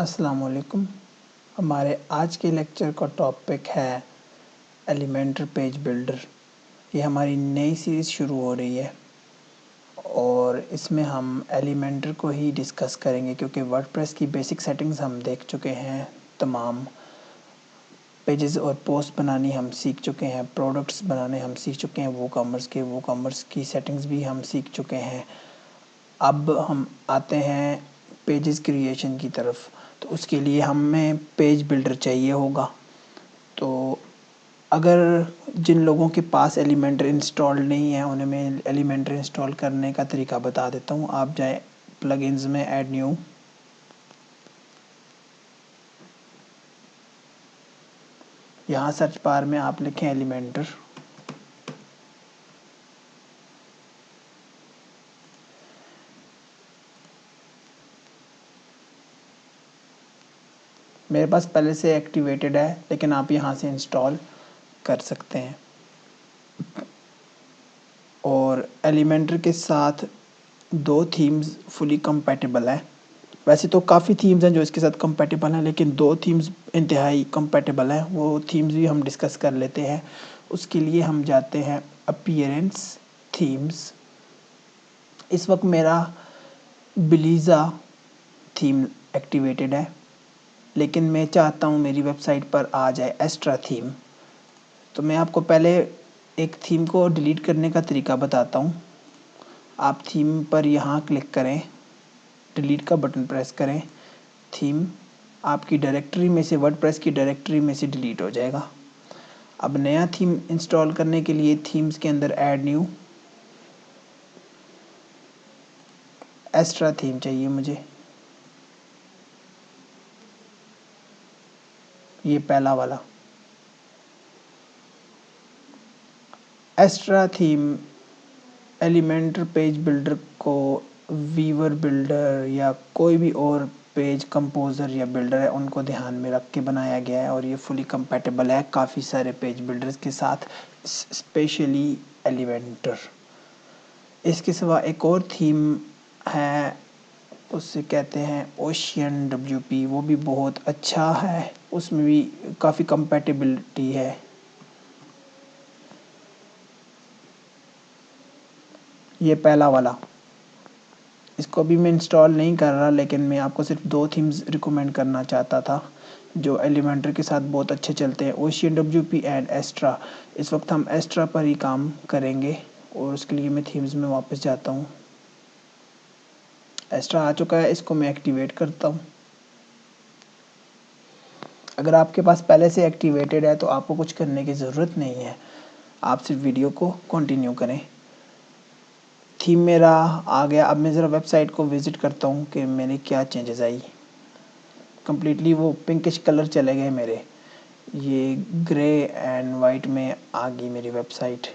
अस्सलाम वालेकुम। हमारे आज के लेक्चर का टॉपिक है एलिमेंटर पेज बिल्डर। ये हमारी नई सीरीज़ शुरू हो रही है और इसमें हम एलिमेंटर को ही डिस्कस करेंगे क्योंकि वर्डप्रेस की बेसिक सेटिंग्स हम देख चुके हैं। तमाम पेजेस और पोस्ट बनानी हम सीख चुके हैं, प्रोडक्ट्स बनाने हम सीख चुके हैं, वो कॉमर्स की सेटिंग्स भी हम सीख चुके हैं। अब हम आते हैं पेजेस क्रिएशन की तरफ। तो उसके लिए हमें पेज बिल्डर चाहिए होगा। तो अगर जिन लोगों के पास एलिमेंटर इंस्टॉल नहीं है उन्हें मैं एलिमेंटर इंस्टॉल करने का तरीका बता देता हूँ। आप जाएं प्लगइन्स में, ऐड न्यू, यहाँ सर्च बार में आप लिखें एलिमेंटर। मेरे पास पहले से एक्टिवेटेड है लेकिन आप यहाँ से इंस्टॉल कर सकते हैं। और एलिमेंटर के साथ दो थीम्स फुली कंपैटिबल है। वैसे तो काफ़ी थीम्स हैं जो इसके साथ कंपैटिबल हैं, लेकिन दो थीम्स इंतहाई कंपैटिबल हैं। वो थीम्स भी हम डिस्कस कर लेते हैं। उसके लिए हम जाते हैं अपीयरेंस, थीम्स। इस वक्त मेरा बिलीज़ा थीम एक्टिवेटेड है, लेकिन मैं चाहता हूँ मेरी वेबसाइट पर आ जाए एस्ट्रा थीम। तो मैं आपको पहले एक थीम को डिलीट करने का तरीका बताता हूँ। आप थीम पर यहाँ क्लिक करें, डिलीट का बटन प्रेस करें, थीम आपकी डायरेक्टरी में से, वर्डप्रेस की डायरेक्टरी में से डिलीट हो जाएगा। अब नया थीम इंस्टॉल करने के लिए थीम्स के अंदर ऐड न्यू, एस्ट्रा थीम चाहिए मुझे। ये पहला वाला extra theme Elementor page builder को वीवर बिल्डर या कोई भी और पेज कंपोज़र या बिल्डर है उनको ध्यान में रख के बनाया गया है और ये फुली कंपैटिबल है काफ़ी सारे पेज बिल्डर्स के साथ, स्पेशली एलिमेंटर। इसके सिवा एक और थीम है, उससे कहते हैं ओशियन WP। वो भी बहुत अच्छा है, उसमें भी काफ़ी कंपैटिबिलिटी है। ये पहला वाला, इसको भी मैं इंस्टॉल नहीं कर रहा, लेकिन मैं आपको सिर्फ दो थीम्स रिकमेंड करना चाहता था जो एलिमेंटर के साथ बहुत अच्छे चलते हैं, ओशियन WP एंड एस्ट्रा। इस वक्त हम एस्ट्रा पर ही काम करेंगे और उसके लिए मैं थीम्स में वापस जाता हूँ। एस्ट्रा आ चुका है, इसको मैं एक्टिवेट करता हूँ। अगर आपके पास पहले से एक्टिवेटेड है तो आपको कुछ करने की ज़रूरत नहीं है, आप सिर्फ वीडियो को कंटिन्यू करें। थीम मेरा आ गया। अब मैं ज़रा वेबसाइट को विज़िट करता हूँ कि मैंने क्या चेंजेस आई। कम्प्लीटली वो पिंकिश कलर चले गए मेरे, ये ग्रे एंड वाइट में आ गई मेरी वेबसाइट।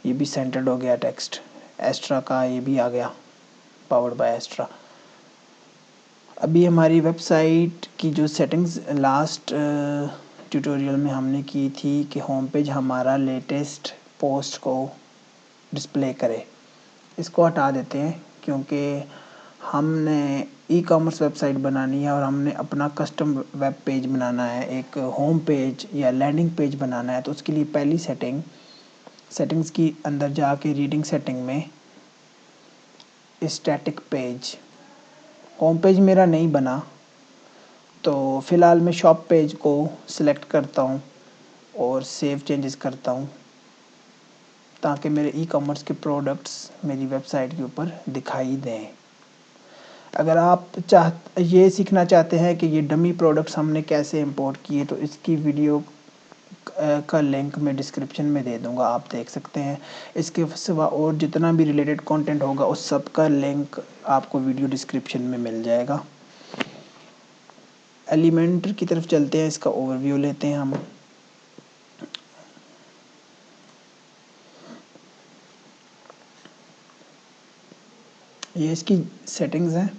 ये भी सेंटर्ड हो गया टेक्स्ट, एस्ट्रा का ये भी आ गया, पावर्ड बाय एस्ट्रा। अभी हमारी वेबसाइट की जो सेटिंग्स लास्ट ट्यूटोरियल में हमने की थी कि होम पेज हमारा लेटेस्ट पोस्ट को डिस्प्ले करे, इसको हटा देते हैं क्योंकि हमने ई कॉमर्स वेबसाइट बनानी है और हमने अपना कस्टम वेब पेज बनाना है, एक होम पेज या लैंडिंग पेज बनाना है। तो उसके लिए पहली सेटिंग्स की अंदर जाके रीडिंग सेटिंग में स्टैटिक पेज, होम पेज मेरा नहीं बना तो फ़िलहाल मैं शॉप पेज को सिलेक्ट करता हूँ और सेव चेंजेस करता हूँ ताकि मेरे ई कॉमर्स के प्रोडक्ट्स मेरी वेबसाइट के ऊपर दिखाई दें। अगर आप ये सीखना चाहते हैं कि ये डमी प्रोडक्ट्स हमने कैसे इंपोर्ट किए तो इसकी वीडियो का लिंक मैं डिस्क्रिप्शन में दे दूंगा, आप देख सकते हैं। इसके सिवा और जितना भी रिलेटेड कंटेंट होगा उस सब का लिंक आपको वीडियो डिस्क्रिप्शन में मिल जाएगा। एलिमेंटर की तरफ चलते हैं, इसका ओवरव्यू लेते हैं हम। ये इसकी सेटिंग्स हैं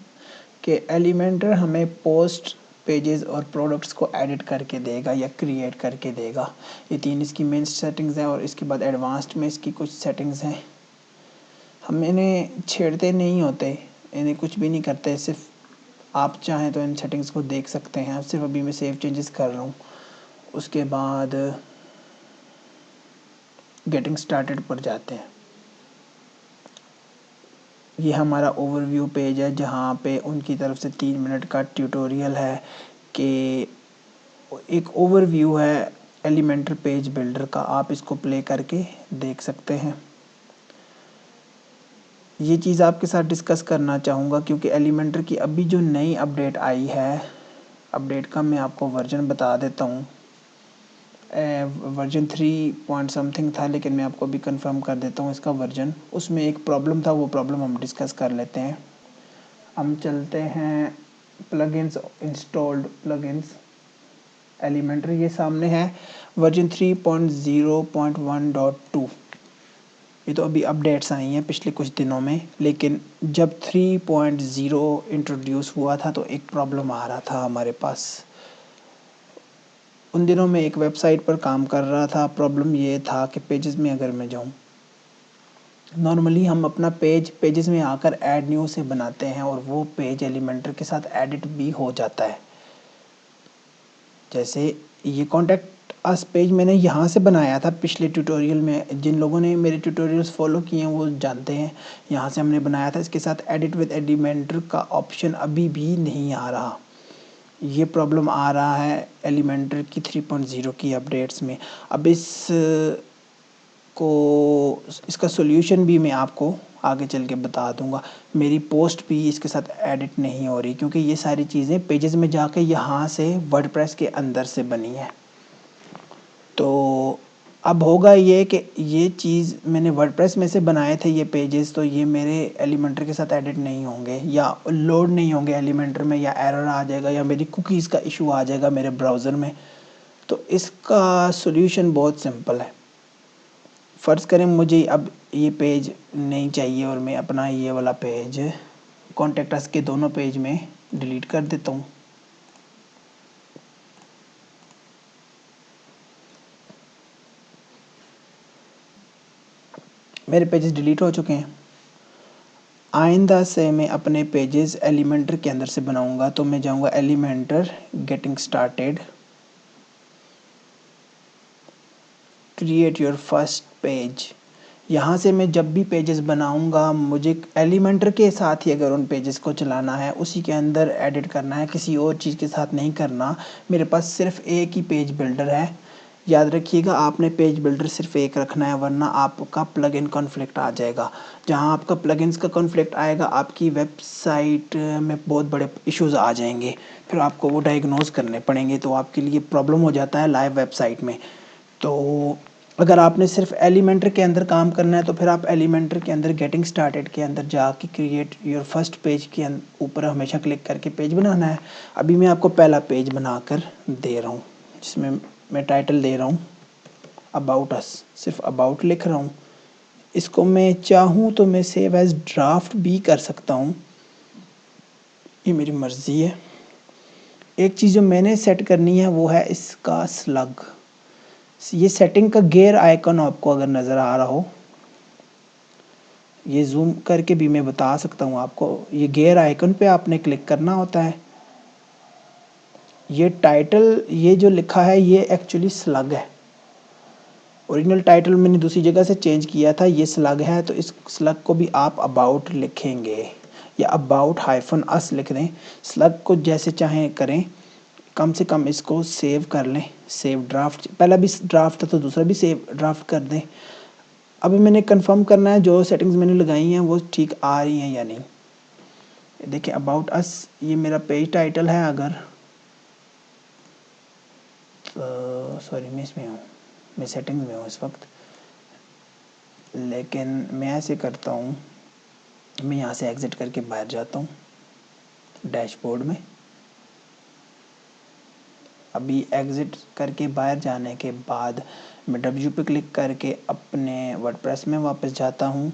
कि एलिमेंटर हमें पोस्ट, पेजेस और प्रोडक्ट्स को एडिट करके देगा या क्रिएट करके देगा। ये तीन इसकी मेन सेटिंग्स हैं और इसके बाद एडवांस्ड में इसकी कुछ सेटिंग्स हैं। हम इन्हें छेड़ते नहीं होते, इन्हें कुछ भी नहीं करते, सिर्फ आप चाहें तो इन सेटिंग्स को देख सकते हैं। सिर्फ अभी मैं सेव चेंजेस कर रहा हूँ। उसके बाद गेटिंग स्टार्टेड पर जाते हैं। ये हमारा ओवरव्यू पेज है जहाँ पे उनकी तरफ से 3 मिनट का ट्यूटोरियल है कि एक ओवरव्यू है एलिमेंटर पेज बिल्डर का। आप इसको प्ले करके देख सकते हैं। ये चीज़ आपके साथ डिस्कस करना चाहूँगा क्योंकि एलिमेंटर की अभी जो नई अपडेट आई है, अपडेट का मैं आपको वर्जन बता देता हूँ। वर्जन 3 पॉइंट समथिंग था, लेकिन मैं आपको अभी कंफर्म कर देता हूँ इसका वर्जन। उसमें एक प्रॉब्लम था, वो प्रॉब्लम हम डिस्कस कर लेते हैं। हम चलते हैं प्लगइन्स, इंस्टॉल्ड प्लगइन्स, एलिमेंटर ये सामने है वर्जन 3.0.1.2। ये तो अभी अपडेट्स आई हैं पिछले कुछ दिनों में, लेकिन जब 3.0 इंट्रोड्यूस हुआ था तो एक प्रॉब्लम आ रहा था हमारे पास। उन दिनों में एक वेबसाइट पर काम कर रहा था। प्रॉब्लम ये था कि पेजेस में अगर मैं जाऊँ, नॉर्मली हम अपना पेजेस में आकर ऐड न्यू से बनाते हैं और वो पेज एलिमेंटर के साथ एडिट भी हो जाता है। जैसे ये कॉन्टैक्ट अस पेज मैंने यहाँ से बनाया था पिछले ट्यूटोरियल में। जिन लोगों ने मेरे ट्यूटोरियल्स फॉलो किए हैं वो जानते हैं, यहाँ से हमने बनाया था। इसके साथ एडिट विद एलिमेंटर का ऑप्शन अभी भी नहीं आ रहा। ये प्रॉब्लम आ रहा है एलिमेंटर की 3.0 की अपडेट्स में। अब इसका सॉल्यूशन भी मैं आपको आगे चल के बता दूंगा। मेरी पोस्ट भी इसके साथ एडिट नहीं हो रही क्योंकि ये सारी चीज़ें पेजेस में जाके यहाँ से वर्डप्रेस के अंदर से बनी है। तो अब होगा ये कि ये चीज़ मैंने वर्डप्रेस में से बनाए थे ये पेजेस, तो ये मेरे एलिमेंटर के साथ एडिट नहीं होंगे या लोड नहीं होंगे एलिमेंटर में, या एरर आ जाएगा, या मेरी कुकीज़ का इशू आ जाएगा मेरे ब्राउज़र में। तो इसका सॉल्यूशन बहुत सिंपल है। फ़र्ज़ करें मुझे अब ये पेज नहीं चाहिए और मैं अपना ये वाला पेज कॉन्टैक्ट अस के दोनों पेज में डिलीट कर देता हूँ। मेरे पेजेस डिलीट हो चुके हैं। आइंदा से मैं अपने पेजेस एलिमेंटर के अंदर से बनाऊंगा। तो मैं जाऊंगा Elementor, getting started, create your first page. यहाँ से मैं जब भी पेजेस बनाऊंगा, मुझे एलिमेंटर के साथ ही अगर उन पेजेस को चलाना है, उसी के अंदर एडिट करना है, किसी और चीज़ के साथ नहीं करना। मेरे पास सिर्फ एक ही पेज बिल्डर है। याद रखिएगा, आपने पेज बिल्डर सिर्फ एक रखना है, वरना आपका प्लगइन कॉन्फ्लिक्ट आ जाएगा। जहाँ आपका प्लगइन्स का कॉन्फ्लिक्ट आएगा, आपकी वेबसाइट में बहुत बड़े इश्यूज़ आ जाएंगे। फिर आपको वो डायग्नोज करने पड़ेंगे, तो आपके लिए प्रॉब्लम हो जाता है लाइव वेबसाइट में। तो अगर आपने सिर्फ एलिमेंटर के अंदर काम करना है तो फिर आप एलिमेंटर के अंदर गेटिंग स्टार्टेड के अंदर जाके क्रिएट योर फर्स्ट पेज के ऊपर हमेशा क्लिक करके पेज बनाना है। अभी मैं आपको पहला पेज बनाकर दे रहा हूँ, जिसमें मैं टाइटल दे रहा हूँ अबाउट अस, सिर्फ अबाउट लिख रहा हूँ। इसको मैं चाहूँ तो मैं सेव एज ड्राफ्ट भी कर सकता हूँ, ये मेरी मर्ज़ी है। एक चीज़ जो मैंने सेट करनी है वो है इसका स्लग। ये सेटिंग का गियर आइकन आपको अगर नज़र आ रहा हो, ये जूम करके भी मैं बता सकता हूँ आपको। ये गियर आइकन पे आपने क्लिक करना होता है। ये टाइटल, ये जो लिखा है ये एक्चुअली स्लग है। ओरिजिनल टाइटल मैंने दूसरी जगह से चेंज किया था, ये स्लग है। तो इस स्लग को भी आप अबाउट लिखेंगे या अबाउट हाइफन अस लिख दें, स्लग को जैसे चाहें करें। कम से कम इसको सेव कर लें, सेव ड्राफ्ट। पहला भी ड्राफ्ट था तो दूसरा भी सेव ड्राफ्ट कर दें। अभी मैंने कंफर्म करना है जो सेटिंग्स मैंने लगाई हैं वो ठीक आ रही हैं या नहीं। देखिए अबाउट अस, ये मेरा पेज टाइटल है। अगर सॉरी मैं इसमें हूँ, मैं सेटिंग्स में हूँ इस वक्त, लेकिन मैं ऐसे करता हूँ, मैं यहाँ से एग्ज़िट करके बाहर जाता हूँ डैशबोर्ड में। अभी एग्ज़िट करके बाहर जाने के बाद मैं W पे क्लिक करके अपने वर्डप्रेस में वापस जाता हूँ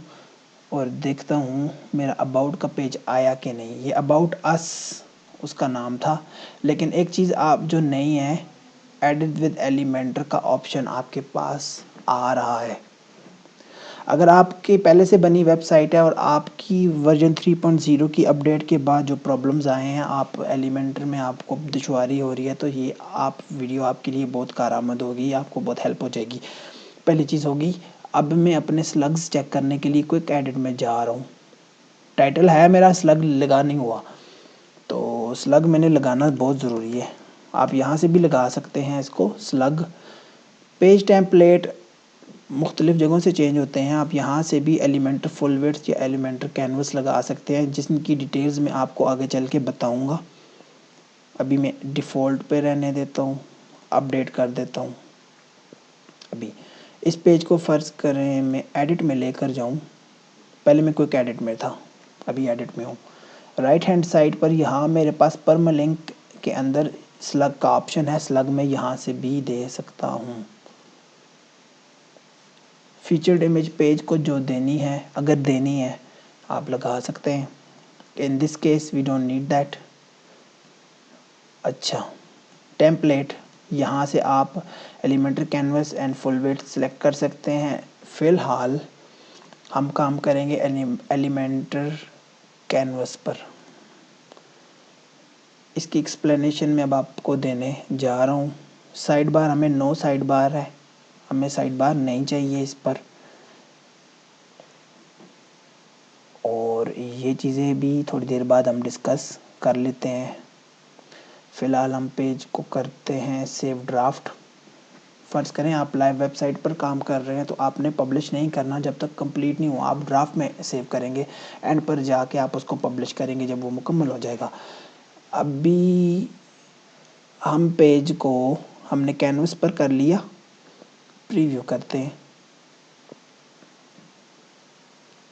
और देखता हूँ मेरा अबाउट का पेज आया कि नहीं। ये अबाउट अस उसका नाम था। लेकिन एक चीज़ आप जो नहीं है, एडिट विद एलिमेंटर का ऑप्शन आपके पास आ रहा है। अगर आपकी पहले से बनी वेबसाइट है और आपकी वर्जन 3.0 की अपडेट के बाद जो प्रॉब्लम्स आए हैं, आप एलिमेंटर में आपको दुश्वारी हो रही है, तो ये वीडियो आपके लिए बहुत कारआमद होगी, आपको बहुत हेल्प हो जाएगी। पहली चीज़ होगी, अब मैं अपने स्लग्स चेक करने के लिए क्विक एडिट में जा रहा हूँ। टाइटल है मेरा, स्लग लगा नहीं हुआ, तो स्लग मैंने लगाना बहुत ज़रूरी है। आप यहाँ से भी लगा सकते हैं इसको स्लग। पेज टेम्पलेट मुख्तलिफ़ जगहों से चेंज होते हैं। आप यहाँ से भी एलिमेंटर फुल विड्थ या एलिमेंटर कैनवस लगा सकते हैं, जिसकी डिटेल्स मैं आपको आगे चल के बताऊँगा। अभी मैं डिफ़ॉल्ट पे रहने देता हूँ, अपडेट कर देता हूँ। अभी इस पेज को फ़र्ज़ करें मैं एडिट में लेकर जाऊँ। पहले मैं क्विक एडिट में था, अभी एडिट में हूँ। राइट हैंड साइड पर यहाँ मेरे पास परमालिंक के अंदर स्लग का ऑप्शन है। स्लग में यहाँ से भी दे सकता हूँ। फीचर्ड इमेज पेज को जो देनी है, अगर देनी है आप लगा सकते हैं। In this case we don't need that. अच्छा, टेम्पलेट, यहाँ से आप Elementor canvas and full width select कर सकते हैं। फ़िलहाल हम काम करेंगे एलिमेंटर कैनवस पर। इसकी एक्सप्लेनेशन मैं अब आपको देने जा रहा हूँ। साइड बार, हमें नो साइड बार है, हमें साइड बार नहीं चाहिए इस पर, और ये चीज़ें भी थोड़ी देर बाद हम डिस्कस कर लेते हैं। फ़िलहाल हम पेज को करते हैं सेव ड्राफ्ट। फ़र्ज़ करें आप लाइव वेबसाइट पर काम कर रहे हैं, तो आपने पब्लिश नहीं करना जब तक कंप्लीट नहीं हुआ। आप ड्राफ्ट में सेव करेंगे, एंड पर जाके आप उसको पब्लिश करेंगे जब वो मुकम्मल हो जाएगा। अभी हम पेज को हमने कैनवस पर कर लिया, प्रीव्यू करते हैं।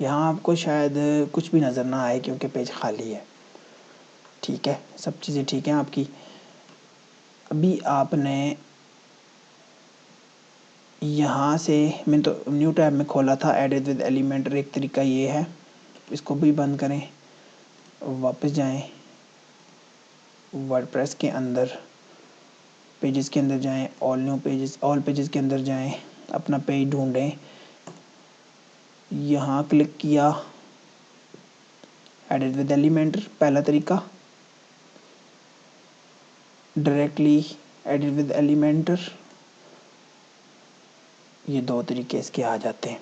यहाँ आपको शायद कुछ भी नज़र ना आए क्योंकि पेज खाली है। ठीक है, सब चीज़ें ठीक हैं आपकी। अभी आपने यहाँ से, मैं तो न्यू टैब में खोला था, एडिट विद एलिमेंटर। एक तरीका ये है, इसको भी बंद करें, वापस जाएं, वर्डप्रेस के अंदर पेजेस के अंदर जाएं, all new pages, all pages के अंदर जाएं, अपना पेज ढूंढें, यहाँ क्लिक किया, एडिट विद एलिमेंटर पहला तरीका, डायरेक्टली एडिट विद एलिमेंटर, ये दो तरीके इसके आ जाते हैं।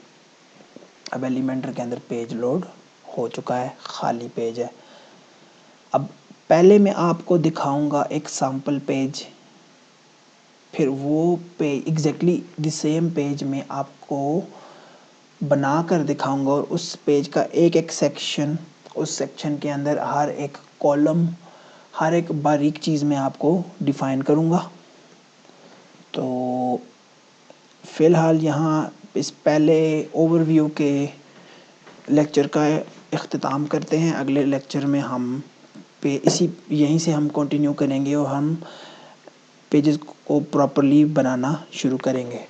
अब एलिमेंटर के अंदर पेज लोड हो चुका है, खाली पेज है। अब पहले मैं आपको दिखाऊंगा एक सैम्पल पेज, फिर वो page exactly the same page में आपको बना कर दिखाऊंगा, और उस पेज का एक एक सेक्शन, उस सेक्शन के अंदर हर एक कॉलम, हर एक बारीक चीज़ में आपको डिफ़ाइन करूंगा। तो फ़िलहाल यहाँ इस पहले ओवरव्यू के लेक्चर का इख्तिताम करते हैं। अगले लेक्चर में हम यहीं से हम कंटिन्यू करेंगे और हम पेजेस को प्रॉपर्ली बनाना शुरू करेंगे।